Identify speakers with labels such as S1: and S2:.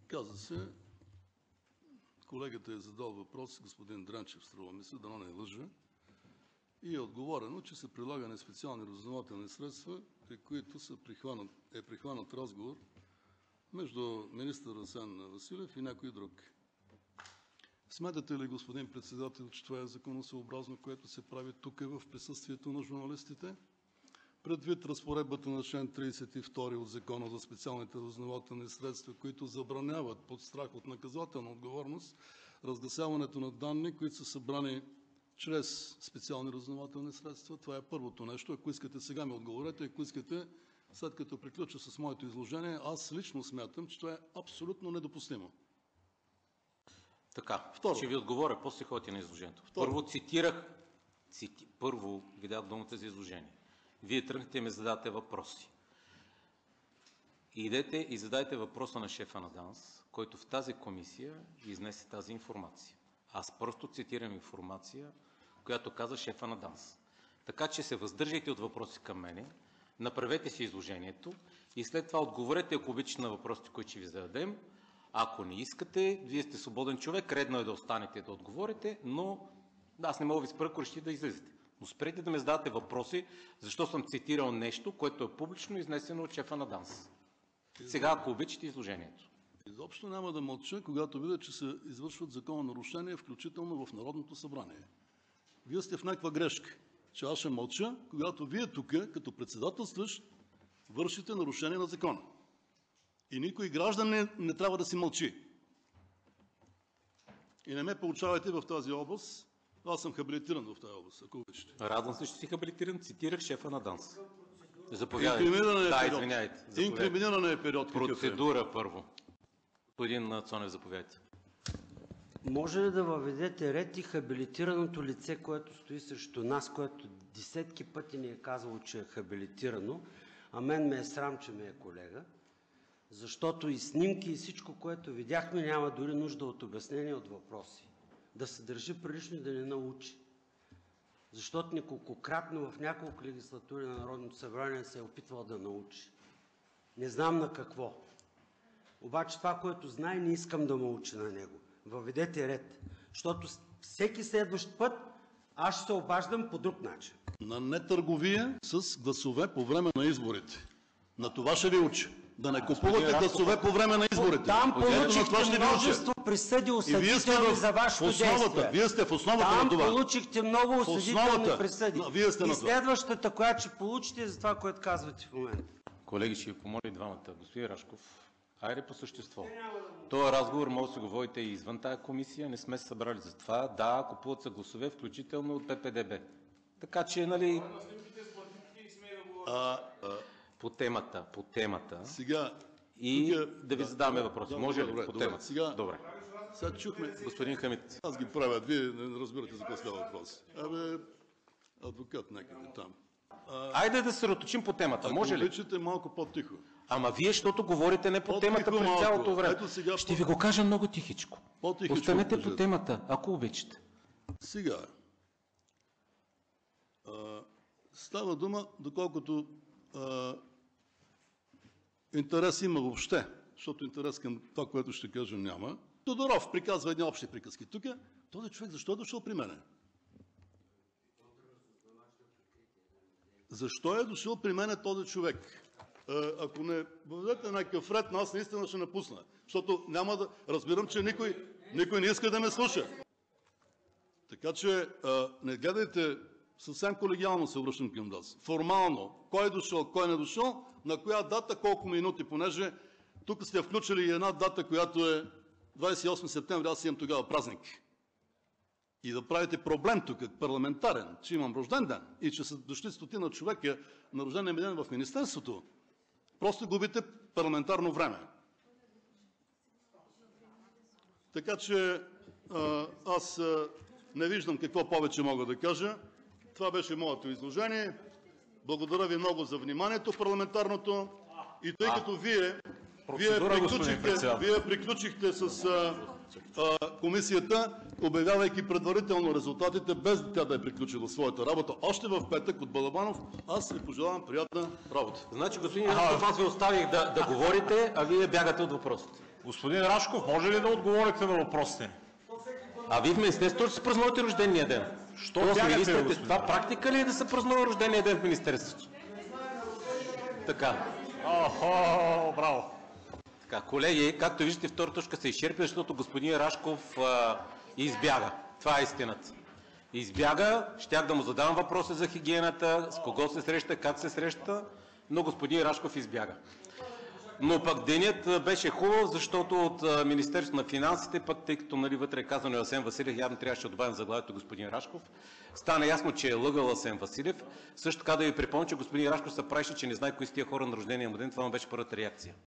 S1: Каза се, колегата е задал въпрос, господин Дренчев, струва ми се, дано не лъжа, и е отговорено, че са прилагани специални разузнавателни средства, при които е прихванат разговор между министър Асен Василев и някой друг. Смятате ли, господин председател, че това е законосъобразно, което се прави тук в присъствието на журналистите? Предвид разпоредбата на член 32 от Закона за специалните разузнавателни средства, които забраняват под страх от наказателна отговорност разгласяването на данни, които са събрани чрез специални разузнавателни средства. Това е първото нещо. Ако искате, сега ми отговорете. Ако искате, след като приключа с моето изложение, аз лично смятам, че това е абсолютно недопустимо.
S2: Така,
S1: Второ.
S2: ще ви отговоря, после ходите на изложението.
S1: Второ.
S2: Първо ви дадох думата за изложение. Вие тръгнете и ми задавате въпроси. Идете и задайте въпроса на шефа на ДАНС, който в тази комисия изнесе тази информация. Аз просто цитирам информация, която каза шефа на ДАНС. Така че се въздържайте от въпроси към мене, направете си изложението и след това отговорете, ако обичате, на въпросите, които ще ви зададем. Ако не искате, вие сте свободен човек, редно е да останете да отговорите, но аз не мога да ви спра, ако решите да излезете. Но спрете да ме задавате въпроси, защо съм цитирал нещо, което е публично изнесено от шефа на ДАНС. Сега, ако обичате, изложението.
S1: Изобщо няма да мълча, когато видя, че се извършват закононарушения, включително в Народното събрание. Вие сте в някаква грешка, че аз ще мълча, когато вие тук, като председателстващ, вършите нарушение на закона. И никой граждан не трябва да си мълчи. И не ме получавайте в тази област. Аз съм хабилитиран в тази област, ако обичате.
S2: Радвам се, че си хабилитиран. Цитирах шефа на ДАНС. Заповядайте.
S1: Извинявайте. Инкриминиране е период.
S2: Процедура първо. Господин Цонев, заповядайте.
S3: Може ли да въведете ред и хабилитираното лице, което стои срещу нас, което десетки пъти ни е казало, че е хабилитирано, а мен ме е срам, че ми е колега, защото и снимки, и всичко, което видяхме, няма дори нужда от обяснение, от въпроси. Да се държи прилично и да не научи. Защото неколкократно в няколко легислатури на Народното събрание се е опитвал да научи. Не знам на какво. Обаче това, което знае, не искам да му учи на него. Въведете ред. Защото всеки следващ път аз ще се обаждам по друг начин.
S1: На нетърговия с гласове по време на изборите. На това ще ви уча. Да не купувате гласове по време на изборите.
S3: Там получихте множество присъди осъдителни за вашето действие.
S1: Вие сте в основата на това.
S3: Там получихте много осъдителни присъди.
S1: И
S3: следващата, която ще получите, е за това, което казвате в момента.
S2: Колеги, ще ви помоля и двамата. Господин Рашков, айде по същество. Този разговор може да се го водите и извън тая комисия. Не сме се събрали за това. Да, купуват се гласове, включително от ППДБ. Така че, нали... По темата.
S1: Сега...
S2: И да ви задаваме въпроси. Може ли? По темата.
S1: Сега...
S2: Добре.
S1: Сега чухме...
S2: Господин Хамид.
S1: Аз ги правя. Вие не разбирате за какво става въпрос. Адвокат някъде там.
S2: Айде да се съсредоточим по темата. Може ли?
S1: Ако обичате малко по-тихо.
S2: Ама вие, защото говорите не по темата през цялото време. Ще ви го кажа много тихичко. Останете по темата, ако обичате.
S1: Сега. Става дума, доколкото интерес има въобще, защото интерес към това, което ще кажем, няма. Тодоров приказва едни общи приказки. Тук този човек защо е дошъл при мене? Защо е дошъл при мене този човек? Ако не въведете някакъв ред, аз наистина ще напусна. Защото няма да... Разбирам, че никой не иска да ме слуша. Така че не гледайте... Съвсем колегиално се обръщам към вас. Формално, кой е дошъл, кой не е дошъл, на коя дата, колко минути, понеже тук сте включили и една дата, която е 28 септември, аз имам тогава празник. И да правите проблем тук, парламентарен, че имам рожден ден и че са дошли стотина човека на рождения ми ден в Министерството, просто губите парламентарно време. Така че аз не виждам какво повече мога да кажа. Това беше моето изложение. Благодаря ви много за вниманието парламентарното. И тъй като вие приключихте с комисията, обявявайки предварително резултатите, без тя да е приключила своята работа, още в петък от Балабанов, аз ви пожелавам приятна работа.
S2: Значи, господин Янков, аз ви оставих да говорите, а вие бягате от въпросите.
S4: Господин Рашков, може ли да отговорите на въпросите?
S2: А вие в Министерството си празнувате рождения ден?
S4: Що бягате, господин?
S2: Това практика ли е да се празнува рождения ден в Министерството? Така.
S4: Охо, браво.
S2: Така, колеги, както виждате, втора точка се изчерпи, защото господин Рашков избяга. Това е истината. Избяга, щях да му задавам въпроси за хигиената, с кого се среща, как се среща, но господин Рашков избяга. Но пък денят беше хубав, защото от Министерството на финансите, пък тъй като вътре е казано и Асен Василев, явно трябваше да добавим заглавието господин Рашков, стана ясно, че е лъгал Асен Василев. Също така да ви припомня, че господин Рашков се правеше, че не знае кои са тия хора на рождения му ден, това му беше първата реакция.